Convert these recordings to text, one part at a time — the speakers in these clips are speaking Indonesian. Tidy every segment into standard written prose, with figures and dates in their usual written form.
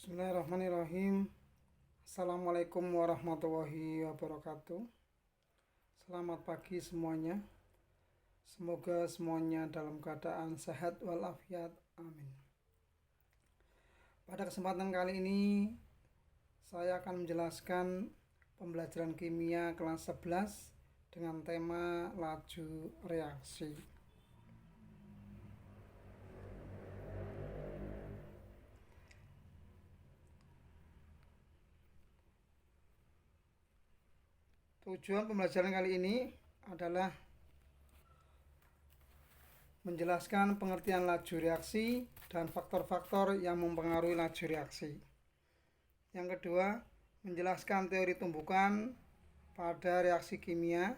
Bismillahirrahmanirrahim. Assalamualaikum warahmatullahi wabarakatuh. Selamat pagi semuanya. Semoga semuanya dalam keadaan sehat walafiat. Amin. Pada kesempatan kali ini saya akan menjelaskan pembelajaran kimia kelas 11 dengan tema laju reaksi. Tujuan pembelajaran kali ini adalah menjelaskan pengertian laju reaksi dan faktor-faktor yang mempengaruhi laju reaksi. Yang kedua, menjelaskan teori tumbukan pada reaksi kimia.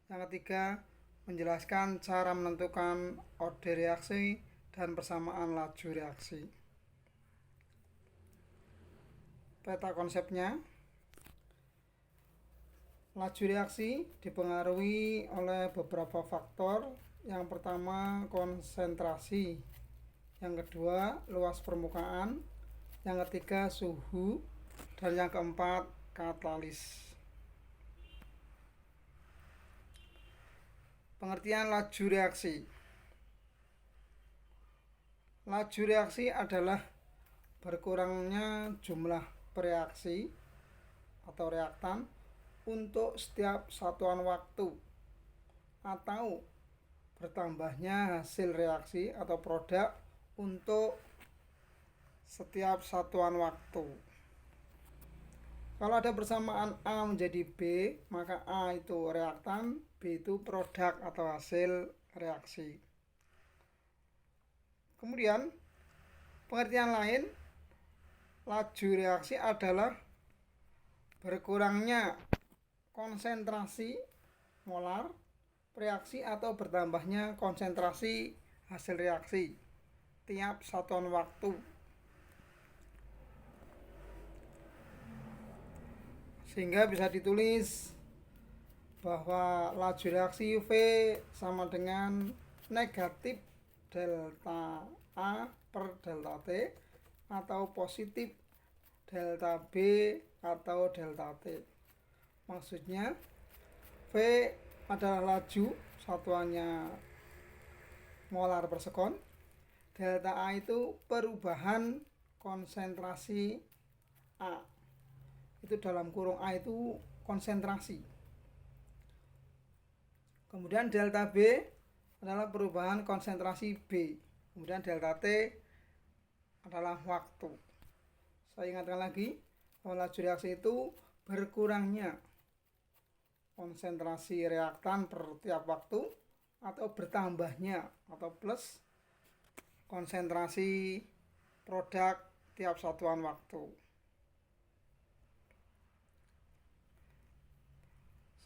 Yang ketiga, menjelaskan cara menentukan orde reaksi dan persamaan laju reaksi. Peta konsepnya. Laju reaksi dipengaruhi oleh beberapa faktor. Yang pertama, konsentrasi. Yang kedua, luas permukaan. Yang ketiga, suhu. Dan yang keempat, katalis. Pengertian laju reaksi. Laju reaksi adalah berkurangnya jumlah bereaksi atau reaktan untuk setiap satuan waktu atau bertambahnya hasil reaksi atau produk untuk setiap satuan waktu. Kalau ada persamaan A menjadi B, maka A itu reaktan, B itu produk atau hasil reaksi. Kemudian pengertian lain, laju reaksi adalah berkurangnya konsentrasi molar reaksi atau bertambahnya konsentrasi hasil reaksi tiap satuan waktu. Sehingga bisa ditulis bahwa laju reaksi V sama dengan negatif delta A per delta T atau positif delta B atau delta T. Maksudnya V adalah laju, satuannya molar per sekon. Delta A itu perubahan konsentrasi A. Itu dalam kurung A itu konsentrasi. Kemudian delta B adalah perubahan konsentrasi B. Kemudian delta T adalah waktu. Saya ingatkan lagi bahwa laju reaksi itu berkurangnya konsentrasi reaktan per tiap waktu atau bertambahnya atau plus konsentrasi produk tiap satuan waktu.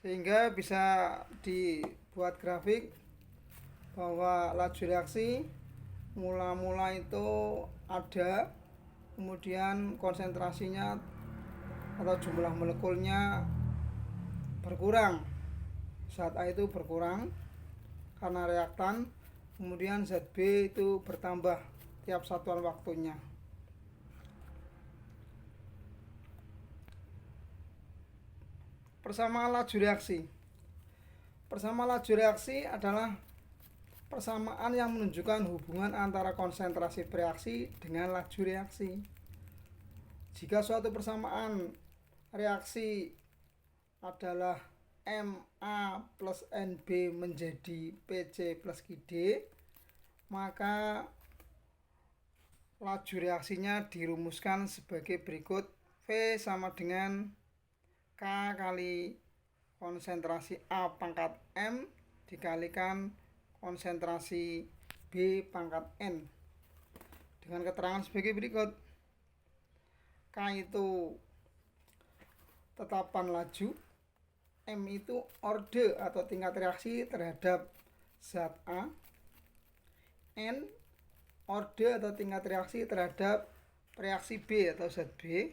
Sehingga bisa dibuat grafik bahwa laju reaksi mula-mula itu ada, kemudian konsentrasinya atau jumlah molekulnya berkurang. Zat A itu berkurang karena reaktan, kemudian zat B itu bertambah tiap satuan waktunya. Persamaan laju reaksi. Persamaan laju reaksi adalah persamaan yang menunjukkan hubungan antara konsentrasi bereaksi dengan laju reaksi. Jika suatu persamaan reaksi adalah Ma plus Nb menjadi Pc plus Qd, maka laju reaksinya dirumuskan sebagai berikut. V sama dengan K kali konsentrasi A pangkat M dikalikan konsentrasi B pangkat N. Dengan keterangan sebagai berikut. K itu tetapan laju, M itu orde atau tingkat reaksi terhadap zat A, N orde atau tingkat reaksi terhadap reaksi B atau zat B,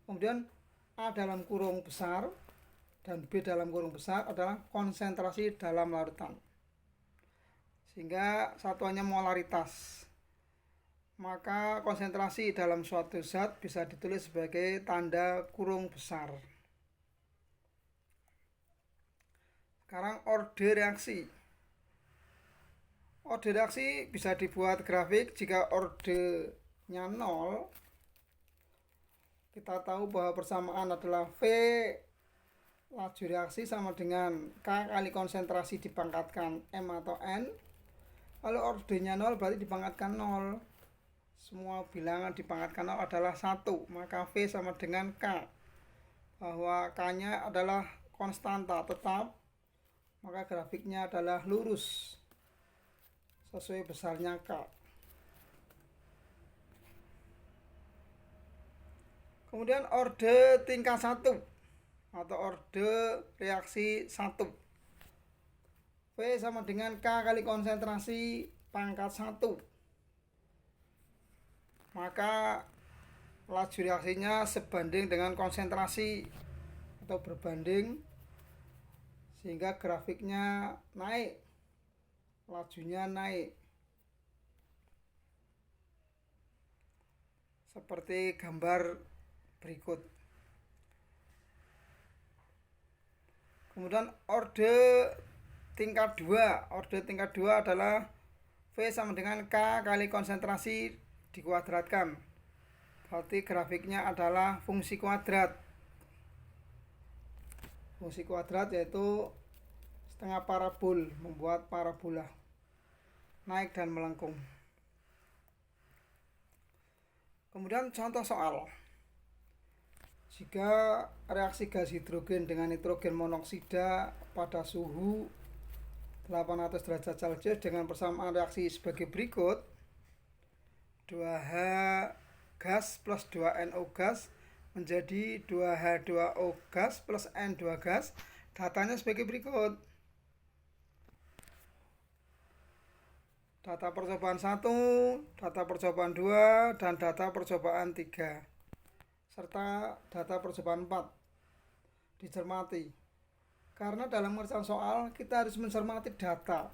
kemudian A dalam kurung besar dan B dalam kurung besar adalah konsentrasi dalam larutan. Sehingga satuannya molaritas. maka konsentrasi dalam suatu zat bisa ditulis sebagai tanda kurung besar. Sekarang orde reaksi. Orde reaksi bisa dibuat grafik. Jika ordenya 0, kita tahu bahwa persamaan adalah V laju reaksi sama dengan K kali konsentrasi dipangkatkan M atau N. Lalu ordenya 0 berarti dipangkatkan 0. Semua bilangan dipangkatkan 0 adalah 1, maka V sama dengan K. Bahwa K-nya adalah konstanta tetap, maka grafiknya adalah lurus sesuai besarnya K. Kemudian orde tingkat 1 atau orde reaksi 1. V sama dengan K kali konsentrasi pangkat 1. Maka laju reaksinya sebanding dengan konsentrasi atau berbanding, sehingga grafiknya naik, lajunya naik. Seperti gambar berikut. Kemudian orde tingkat 2. Orde tingkat 2 adalah V sama dengan K kali konsentrasi dikuadratkan. Berarti grafiknya adalah fungsi kuadrat. Fungsi kuadrat yaitu setengah parabol, membuat parabola naik dan melengkung. Kemudian contoh soal. Jika reaksi gas hidrogen dengan nitrogen monoksida pada suhu 800 derajat Celcius dengan persamaan reaksi sebagai berikut: 2H gas plus 2NO gas menjadi 2H2O gas plus N2 gas. Datanya sebagai berikut: data percobaan 1, data percobaan 2, dan data percobaan 3, serta data percobaan 4. Dicermati. Karena dalam mengerjakan soal kita harus mencermati data.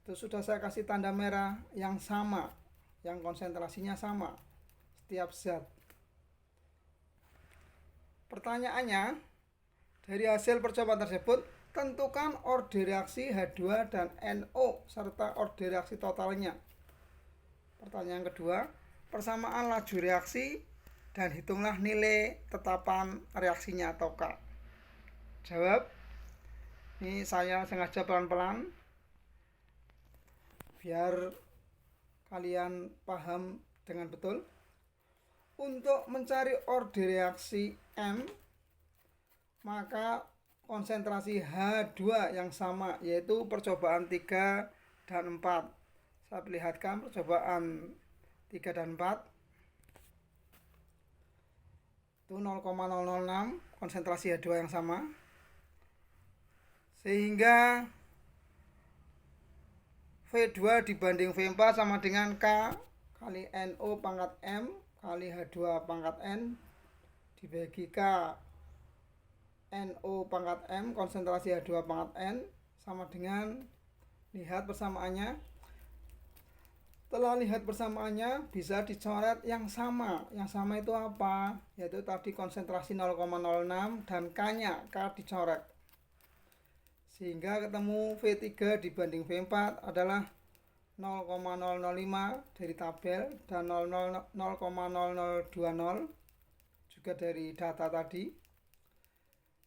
Itu sudah saya kasih tanda merah yang sama, yang konsentrasinya sama setiap zat. Pertanyaannya, dari hasil percobaan tersebut tentukan orde reaksi H2 dan NO serta orde reaksi totalnya. Pertanyaan kedua, persamaan laju reaksi dan hitunglah nilai tetapan reaksinya atau K. Jawab. Ini saya sengaja pelan-pelan biar kalian paham dengan betul. Untuk mencari orde reaksi M, maka konsentrasi H2 yang sama, yaitu percobaan 3 dan 4. Saya perlihatkan percobaan 3 dan 4. Itu 0,006 konsentrasi H2 yang sama. Sehingga V2 dibanding V4 sama dengan K kali NO pangkat M kali H2 pangkat N dibagi K NO pangkat M konsentrasi H2 pangkat N sama dengan, lihat persamaannya. Setelah lihat persamaannya bisa dicoret yang sama. Yang sama itu apa? Yaitu tadi konsentrasi 0,06 dan K-nya, K dicoret. Sehingga ketemu V3 dibanding V4 adalah 0,005 dari tabel dan 0,0020 juga dari data tadi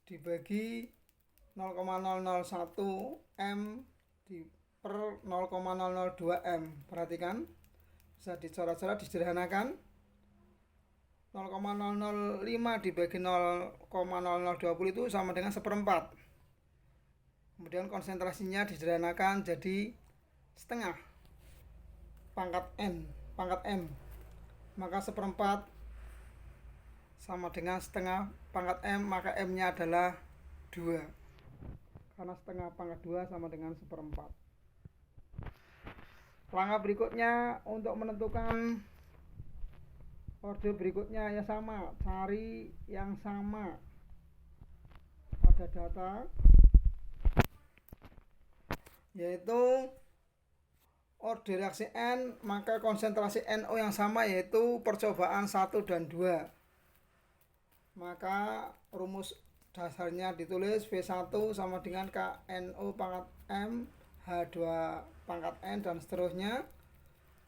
dibagi 0,001 M per 0,002 M. Perhatikan, bisa dicoret-coret, disederhanakan. 0,005 dibagi 0,0020 itu sama dengan 1/4. Kemudian konsentrasinya disederhanakan jadi setengah pangkat M. Maka 1/4 sama dengan setengah pangkat M, maka M-nya adalah 2. Karena setengah pangkat 2 sama dengan 1/4. Langkah berikutnya untuk menentukan orde berikutnya ya sama, cari yang sama pada data, yaitu orde reaksi N, maka konsentrasi NO yang sama yaitu percobaan 1 dan 2. Maka rumus dasarnya ditulis V1 sama dengan KNO pangkat M H2 pangkat N dan seterusnya.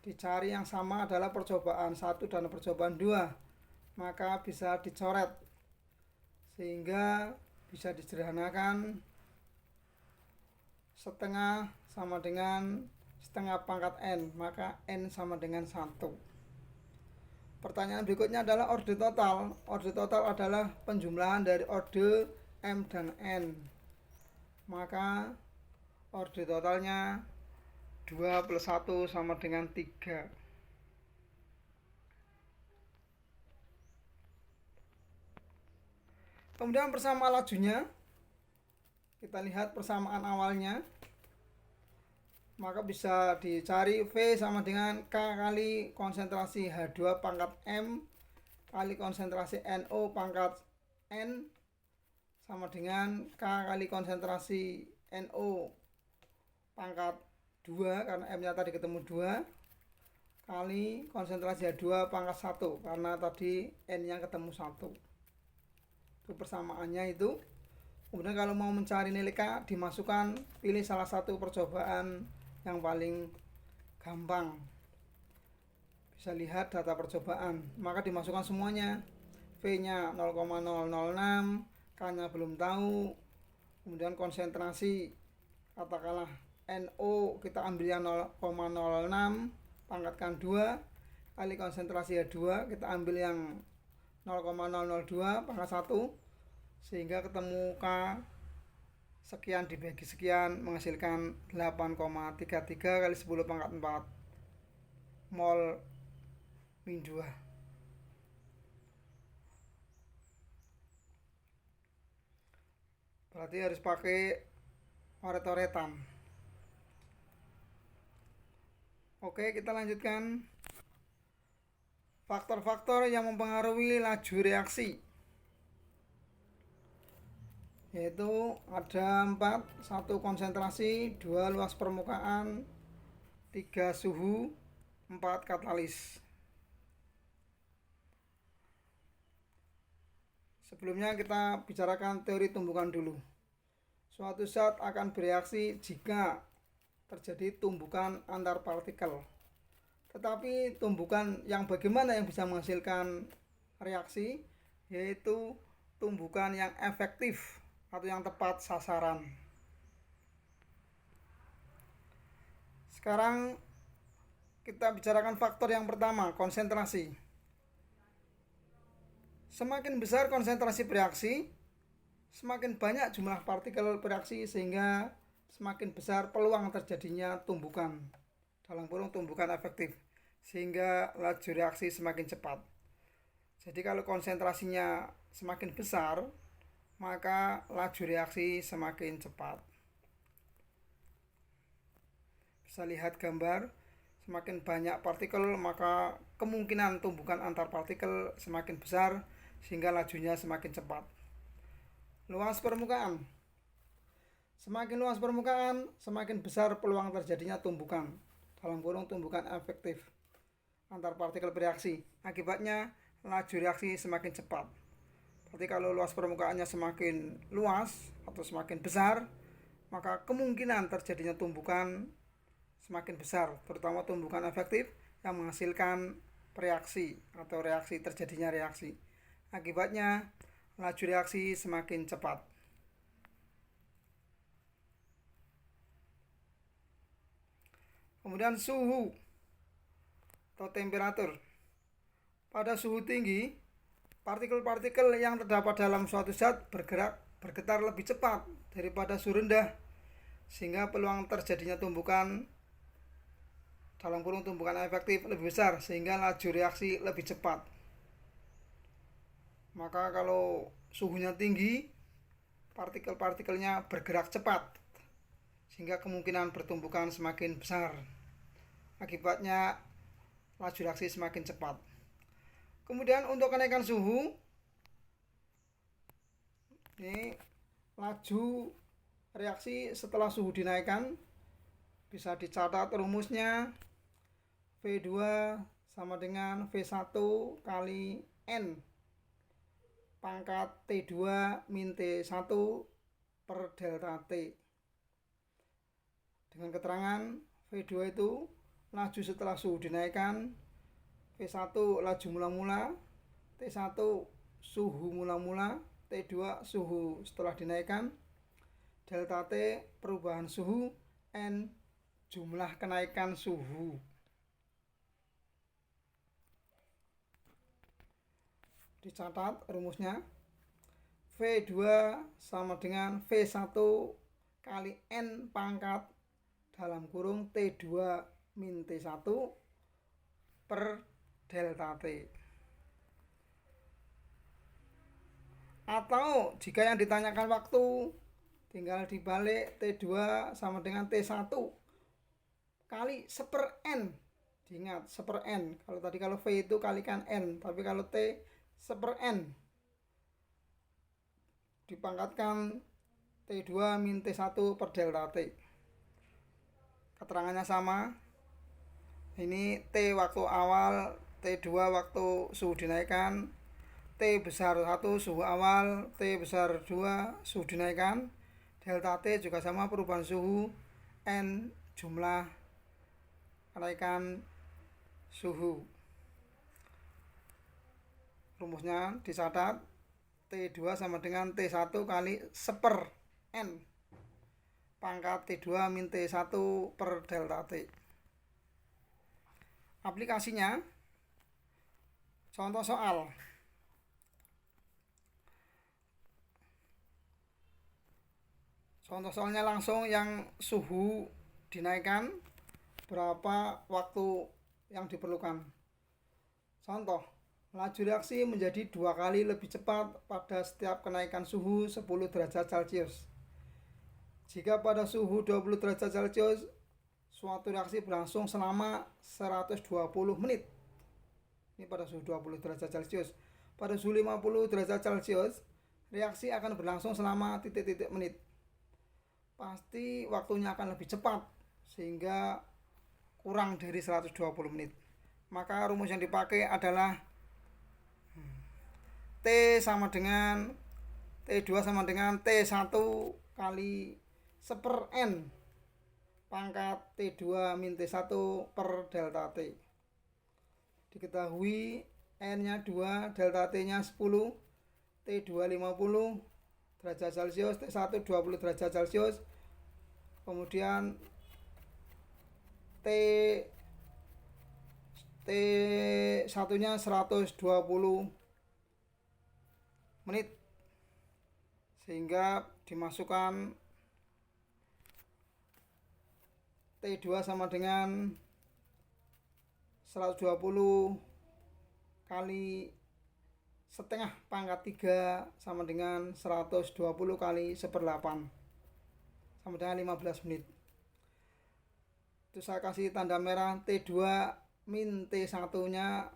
Dicari yang sama adalah percobaan 1 dan percobaan 2. Maka bisa dicoret sehingga bisa disederhanakan setengah sama dengan setengah pangkat N, maka N sama dengan 1. Pertanyaan berikutnya adalah orde total. Orde total adalah penjumlahan dari orde M dan N. Maka orde totalnya 2 plus 1 sama dengan 3. Kemudian persamaan lajunya, kita lihat persamaan awalnya, maka bisa dicari V sama dengan K kali konsentrasi H2 pangkat M kali konsentrasi NO pangkat N sama dengan K kali konsentrasi NO pangkat 2 karena M nya tadi ketemu 2 kali konsentrasi H2 pangkat 1 karena tadi N nya ketemu 1. Itu persamaannya itu. Kemudian kalau mau mencari nilai K, dimasukkan, pilih salah satu percobaan yang paling gampang. Bisa lihat data percobaan, maka dimasukkan semuanya. V-nya 0,006, K-nya belum tahu. Kemudian konsentrasi, katakanlah NO kita ambil yang 0,06 pangkatkan 2 kali konsentrasi H2 kita ambil yang 0,002 pangkat 1 sehingga ketemu K sekian dibagi sekian menghasilkan 8,33 kali 10 pangkat 4 mol min 2. Berarti harus pakai oret-oretan. Oke, kita lanjutkan. Faktor-faktor yang mempengaruhi laju reaksi, yaitu ada 4, 1 konsentrasi, 2 luas permukaan, 3 suhu, 4 katalis. Sebelumnya kita bicarakan teori tumbukan dulu. Suatu zat akan bereaksi jika terjadi tumbukan antar partikel. Tetapi tumbukan yang bagaimana yang bisa menghasilkan reaksi, yaitu tumbukan yang efektif atau yang tepat sasaran. Sekarang kita bicarakan faktor yang pertama, konsentrasi. Semakin besar konsentrasi bereaksi, semakin banyak jumlah partikel bereaksi sehingga semakin besar peluang terjadinya tumbukan, dalam kurung tumbukan efektif, sehingga laju reaksi semakin cepat. Jadi kalau konsentrasinya semakin besar, maka laju reaksi semakin cepat. Bisa lihat gambar, semakin banyak partikel maka kemungkinan tumbukan antar partikel semakin besar sehingga lajunya semakin cepat. Luas permukaan. Semakin luas permukaan, semakin besar peluang terjadinya tumbukan, dalam kurung tumbukan efektif antar partikel bereaksi. Akibatnya laju reaksi semakin cepat. Berarti kalau luas permukaannya semakin luas atau semakin besar, maka kemungkinan terjadinya tumbukan semakin besar, terutama tumbukan efektif yang menghasilkan reaksi atau reaksi terjadinya reaksi. Akibatnya laju reaksi semakin cepat. Kemudian suhu atau temperatur. Pada suhu tinggi, partikel-partikel yang terdapat dalam suatu zat bergetar lebih cepat daripada suhu rendah, sehingga peluang terjadinya tumbukan, dalam kurung tumbukan efektif, lebih besar, sehingga laju reaksi lebih cepat. Maka kalau suhunya tinggi, partikel-partikelnya bergerak cepat, sehingga kemungkinan bertumbukan semakin besar. Akibatnya laju reaksi semakin cepat. Kemudian untuk kenaikan suhu, ini laju reaksi setelah suhu dinaikkan bisa dicatat rumusnya. V2 sama dengan V1 kali N pangkat T2 min T1 per delta T. Dengan keterangan V2 itu laju setelah suhu dinaikkan, V1 laju mula-mula, T1 suhu mula-mula, T2 suhu setelah dinaikkan, delta T perubahan suhu, N jumlah kenaikan suhu. Dicatat rumusnya. V2 sama dengan V1 kali N pangkat dalam kurung T2 min T1 per delta T. Atau jika yang ditanyakan waktu, tinggal dibalik T2 sama dengan T1 kali 1/N. Diingat 1/N. Kalau V itu kalikan N, tapi kalau T 1/N. Dipangkatkan T2 min T1 per delta T. Keterangannya sama. Ini T waktu awal, T2 waktu suhu dinaikkan, T besar 1 suhu awal, T besar 2 suhu dinaikkan. Delta T juga sama, perubahan suhu, N jumlah kenaikan suhu. Rumusnya dicatat. T2 sama dengan T1 kali 1/N pangkat T2 min T1 per delta T. Aplikasinya, contoh soal. Contoh soalnya langsung yang suhu dinaikkan, berapa waktu yang diperlukan. Contoh, laju reaksi menjadi 2 kali lebih cepat pada setiap kenaikan suhu 10 derajat Celcius. Jika pada suhu 20 derajat Celcius, suatu reaksi berlangsung selama 120 menit. Ini pada suhu 20 derajat Celcius. Pada suhu 50 derajat Celcius, reaksi akan berlangsung selama titik-titik menit. Pasti waktunya akan lebih cepat, sehingga kurang dari 120 menit. Maka rumus yang dipakai adalah T sama dengan T2 sama dengan T1 kali 1/N pangkat T2 min T1 per delta T. Diketahui N-nya 2, delta T-nya 10, T2 50 derajat Celcius, T1 20 derajat Celcius. Kemudian T1-nya 120 menit, sehingga dimasukkan T2 sama dengan 120 kali setengah pangkat 3 sama dengan 120 kali 1/8 sama dengan 15 menit. Itu saya kasih tanda merah. T2 min T1-nya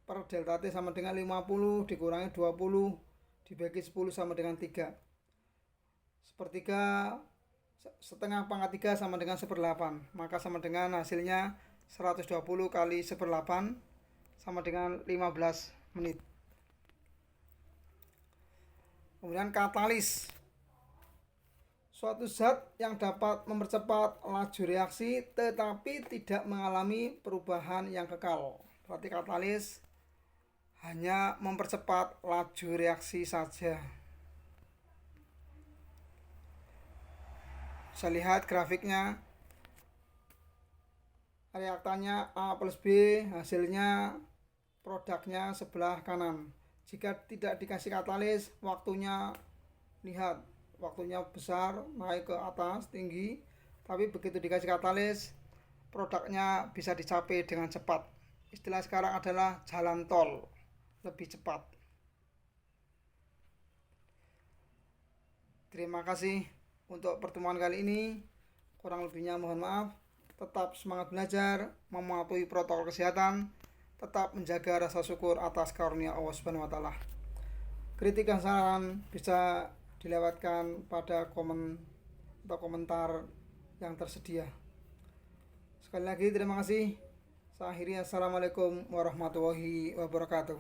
per delta T sama dengan 50 dikurangi 20 dibagi 10 sama dengan 3. Sepertiga setengah pangkat 3 sama dengan 1/8. Maka sama dengan hasilnya 120 kali 1/8 sama dengan 15 menit. Kemudian katalis. Suatu zat yang dapat mempercepat laju reaksi tetapi tidak mengalami perubahan yang kekal. Berarti katalis hanya mempercepat laju reaksi saja. Bisa lihat grafiknya. Reaktannya A plus B, hasilnya produknya sebelah kanan. Jika tidak dikasih katalis, waktunya, lihat, waktunya besar, naik ke atas, tinggi. Tapi begitu dikasih katalis, produknya bisa dicapai dengan cepat. Istilah sekarang adalah jalan tol, lebih cepat. Terima kasih untuk pertemuan kali ini. Kurang lebihnya mohon maaf. Tetap semangat belajar, mematuhi protokol kesehatan, tetap menjaga rasa syukur atas karunia Allah Subhanahu wa taala. Kritik dan saran bisa dilewatkan pada komen atau komentar yang tersedia. Sekali lagi terima kasih. Saya akhiri, assalamualaikum warahmatullahi wabarakatuh.